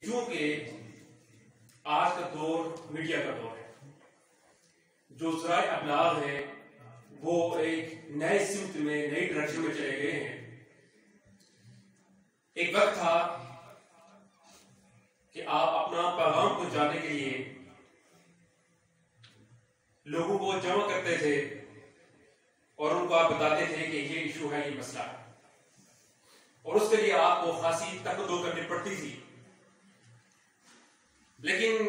क्योंकि आज का दौर मीडिया का दौर है। जो ज़राए अबलाग है वो एक नए सिमत में, नई डायरेक्शन में चले गए हैं। एक वक्त था कि आप अपना पैगाम पहुंचाने के लिए लोगों को जमा करते थे और उनको आप बताते थे कि ये इशू है, ये मसला है, और उसके लिए आपको खासी तकदो करनी पड़ती थी। लेकिन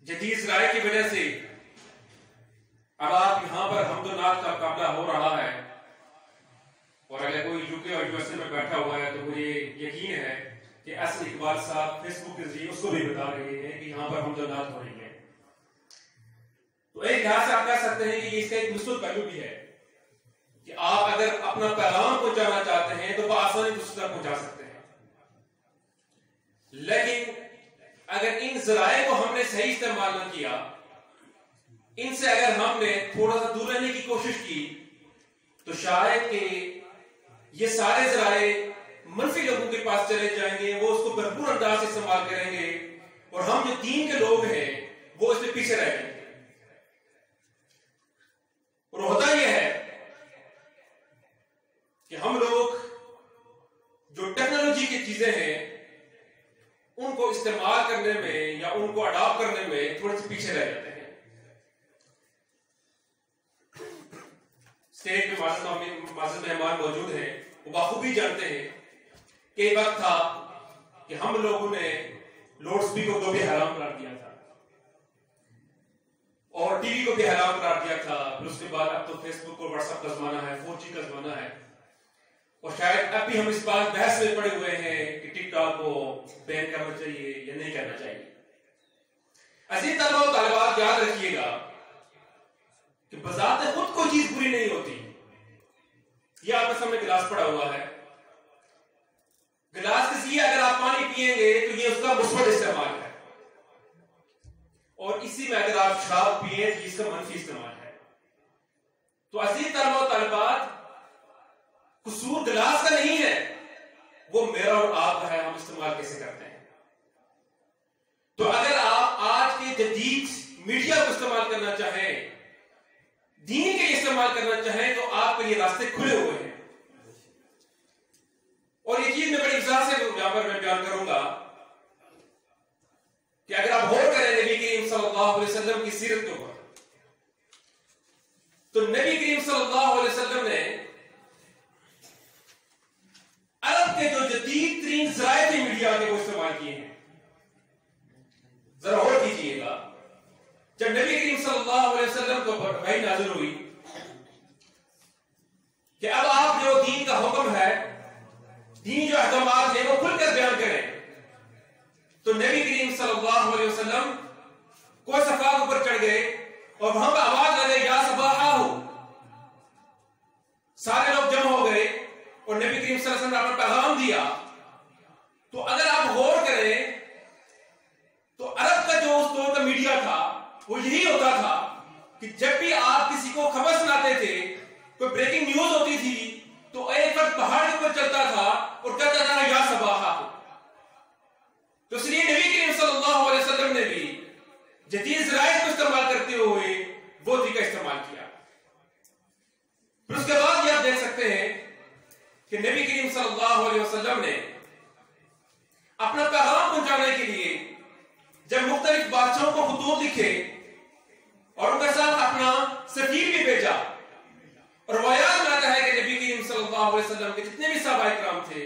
जदीद ज़राए की वजह से अब आप यहां पर हमदोनाथ का मुकाबला हो रहा है, और अगर कोई यूके और यूएसए में बैठा हुआ है तो मुझे यकीन है कि असद इकबाल साहब फेसबुक के जरिए उसको भी बता रहे हैं कि यहां पर हमदोनाथ हो रही है। तो एक लिहाज से आप कह सकते हैं कि इसका एक मुस्तक़िल पहलू भी है कि आप अगर अपना पैगाम पहुंचाना चाहते हैं तो आसानी दूसरे तक पहुंचा सकते हैं। लेकिन अगर इन ज़राए को हमने सही इस्तेमाल न किया, इनसे अगर हमने थोड़ा सा दूर रहने की कोशिश की, तो शायद कि ये सारे ज़राए मनफी लोगों के पास चले जाएंगे, वो उसको भरपूर अंदाज से इस्तेमाल करेंगे और हम जो दीन के लोग हैं वो इसमें पीछे रह जाएंगे। और होता यह है कि हम लोग जो टेक्नोलॉजी की चीजें हैं उनको इस्तेमाल करने में या उनको अडॉप्ट करने में थोड़े से पीछे रह जाते हैं। स्टेज में माज़िद मेहमान मौजूद हैं, वो बखूबी जानते हैं कि एक वक्त था कि हम लोगों ने लाउड स्पीकर को भी हराम करार दिया था और टीवी को भी हराम करार दिया था। फिर उसके बाद अब तो फेसबुक और व्हाट्सएप का जमाना है, 4G का जमाना है, और शायद अब भी हम इस बात बहस में पड़े हुए हैं कि टिकटॉक को बैन करना चाहिए या नहीं करना चाहिए। अजीज तलबा और तालिबात, याद रखिएगा कि बजाते खुद कोई चीज बुरी नहीं होती। यह आपके सामने गिलास पड़ा हुआ है, गिलास के जरिए अगर आप पानी पिएंगे तो ये उसका मुस्बत इस्तेमाल है, और इसी में अगर आप शराब पिए तो इसका मनफी इस्तेमाल है। तो अजीज तलबा और तालिबात, कसूर गिलास का नहीं है, वो मेरा और आपका है, हम इस्तेमाल कैसे करते हैं। तो अगर आप आज के जदीद मीडिया को इस्तेमाल करना चाहें, दीन के लिए इस्तेमाल करना चाहें, तो आपके लिए रास्ते खुले हुए हैं। और ये चीज मैं बड़ी वजाहत से यहां पर मैं बयान करूंगा कि अगर आप गौर करें नबी करीम सल्लल्लाहु अलैहि वसल्लम की सीरत के ऊपर, तो नबी करीम सल्लल्लाहु अलैहि वसल्लम ने अरब के जो जदीद तरीन ज़राए थे मीडिया के, वो इस्तेमाल किए हैं। जरा गौर कीजिएगा, जब नबी करीम सल्लल्लाहु अलैहि वसल्लम को वही नाज़िल हुई कि अब आप जो दीन का हुक्म है, दीन जो अहकामात है, वो खुलकर बयान करें, तो नबी करीम सल्लल्लाहु अलैहि वसल्लम कोई सफा ऊपर चढ़ गए और वहां पर आवाज लगे, या सबाहाहु। सारे लोग जमा हो गए और नबी करीम सल्लल्लाहु अलैहि वसल्लम ने अपना पैगाम दिया। तो अगर आप गौर करें तो अरब का जो उस दौर का मीडिया था वो यही होता था कि जब भी आप किसी को खबर सुनाते थे, कोई ब्रेकिंग न्यूज होती थी, तो एक वक्त पहाड़ के ऊपर चलता था और कहता था, या सबाहाहु। तो इसलिए नबी करीम सल्लल्लाहु अलैहि वसल्लम ने भी जदीद ज़राए को इस्तेमाल करते हुए वो तरीका इस्तेमाल किया। फिर उसके बाद आप देख सकते हैं कि नबी करीम सल्लल्लाहु अलैहि वसल्लम ने अपना पैगाम पहुंचाने के लिए जब मुख्तलिफ बादशाहों को खुतूत लिखे और उनके साथ अपना सफीर भी भेजा, और रवायात में आता है कि नबी करीम सल्लल्लाहु अलैहि वसल्लम के जितने भी सहाबा इकराम थे,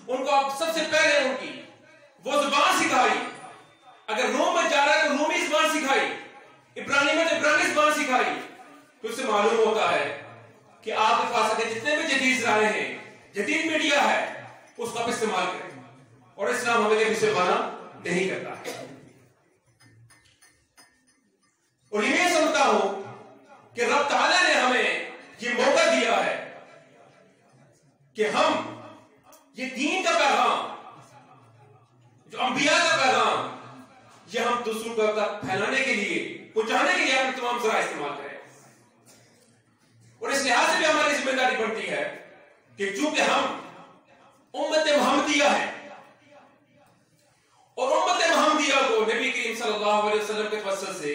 उनको आप सबसे पहले उनकी वो जुबान सिखाई। अगर रोम में जा रहा है तो रोमी जुबान सिखाई, इब्रानी में तो इब्रानी जुबान सिखाई। तो इससे मालूम होता है कि आपके पास अगर जितने भी जदीद ज़राए हैं, जदीद मीडिया है, उसका आप इस्तेमाल करें, और इस्लाम हमें पीछे मना नहीं करता है। और ये समझता हूं कि रब तआला ने हमें ये मौका दिया है कि हम ये दीन का पैगाम, जो अंबिया का पैगाम, ये हम दूसरों को तक फैलाने के लिए, पहुंचाने के लिए अपने तमाम ज़रा इस्तेमाल करें। और इस लिहाज से भी हमारी जिम्मेदारी बनती है कि चूंकि हम उम्मत मोहम्मदिया है, करीम सल्लल्लाहु अलैहि वसल्लम के तवस्सुल से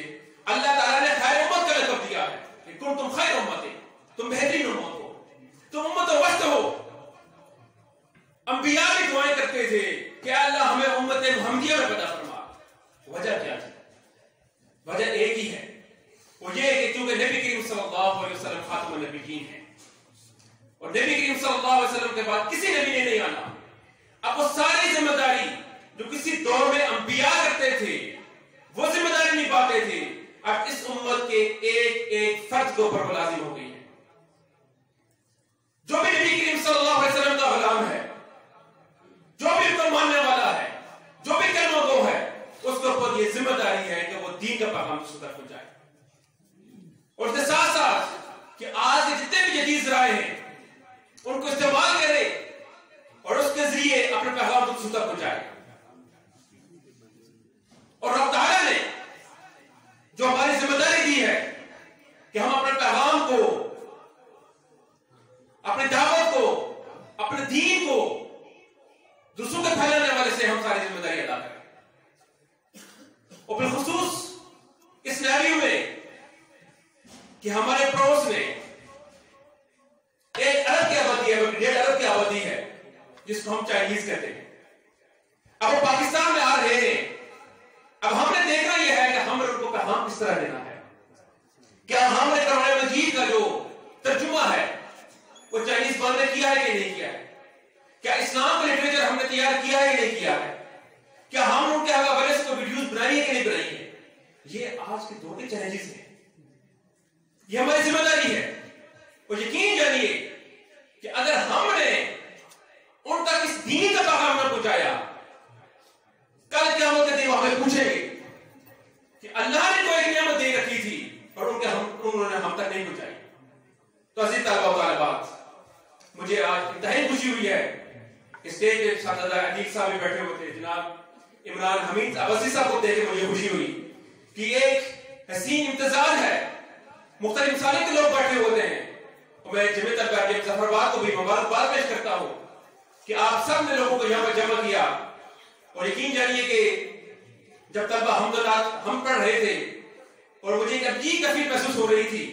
अल्लाह ताला ने खैर उम्मत का लक़ब दिया है कि कुंतुम खैर उम्मती, तुम बेहतरीन उम्मत हो, तुम उम्मत वस्त हो। अंबिया भी दुआएं करते थे कि अल्लाह हमें उम्मत मुहम्मदिया में पैदा फरमा। वजह क्या थी? वजह एक ही है, वो ये है कि क्योंकि नबी करीम सल्लल्लाहु अलैहि वसल्लम खातमुन नबिय्यीन है और नबी करीम सल्लल्लाहु अलैहि वसल्लम के बाद किसी नबी ने नहीं आना। अब वो सारी जिम्मेदारी जो किसी दौर में अंबिया करते थे वो जिम्मेदारी निभाते थे, अब इस उम्मत के एक एक फर्द के ऊपर लाजिम हो गई है। जो भी नबी करीम सल्लल्लाहु अलैहि वसल्लम का गुलाम है, जो भी उनको मानने वाला है, जो भी कलमा गो है, उसके ऊपर ये जिम्मेदारी है कि वो दीन का पैगाम दूसरों तक पहुंचाए। और इसके साथ साथ कि आज के जितने भी जदीद राय हैं उनको इस्तेमाल करे और उसके जरिए अपने पैगाम दूसरों तक पहुंचाए। और रब तआला ने जो हमारी जिम्मेदारी दी है कि हम अपने पैगाम को, अपनी दावत को, अपने दीन को दूसरों के फैलाने वाले से हम सारी जिम्मेदारी अदा करें। और बिलखुसूस इस सिनेरियो में कि हमारे पड़ोस में एक अरब की आबादी है, 1.5 अरब की आबादी है जिसको हम चाइनीज कहते हैं। अब वो पाकिस्तान में आ रहे हैं। अब हमने देखना यह है कि हमें उनको पैगाम किस तरह देना है। क्या हमने कुरान मजीद का जो तर्जुमा है वो चाइनीज बंद ने किया है कि नहीं किया है? क्या इस्लाम का लिटरेचर हमने तैयार किया है कि नहीं किया है? क्या हम उनके हवाले से वीडियोस बनाई है कि नहीं बनाई है? ये आज के दौर के चैलेंजेस हैं, ये हमारी जिम्मेदारी है। और यकीन जानिए कि अगर हमने उन तक इस दीन का पैगाम न पहुंचाया, कल क़यामत के दिन हमें पूछेंगे कि अल्लाह ने कोई नियामत दे रखी थी और उन्होंने हम तक नहीं पहुंचाई। तो अज़ीज़ तलबा व तालिबात, मुझे आज इंतहाई खुशी हुई है कि स्टेज पे साथीदार अदील साहब भी बैठे हुए थे, जनाब इमरान हमीद अब्बासी साहब को देख के मुझे खुशी हुई कि एक हसीन इम्तिजाज है, मुख्तलिफ मिसालों के लोग बैठे होते हैं। और मैं जमीयत अल-बाक़िया मुज़फ़्फ़राबाद को भी मुबारकबाद पेश करता हूं कि आप सब ने लोगों को यहां पर जमा किया। और यकीन जानिए कि जब तलबा हमदलात हम पढ़ रहे थे और मुझे एक अजीब तकलीफ महसूस हो रही थी,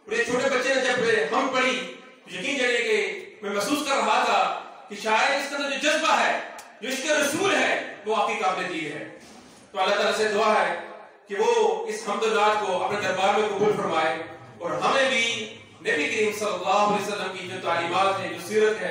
और एक छोटे बच्चे ने जब हम पढ़ी तो यकीन जानिए कि मैं महसूस कर रहा था कि शायद इसके अंदर जो जज्बा है, जो इसके रसूल है, वो आपकी काबिल है। तो अल्लाह ताला से दुआ है कि वो इस हमदलात को अपने दरबार में कबूल फरमाए और हमें भी नबी करीम सल्लल्लाहु अलैहि वसल्लम की जो तालीमात है, जो सीरत है,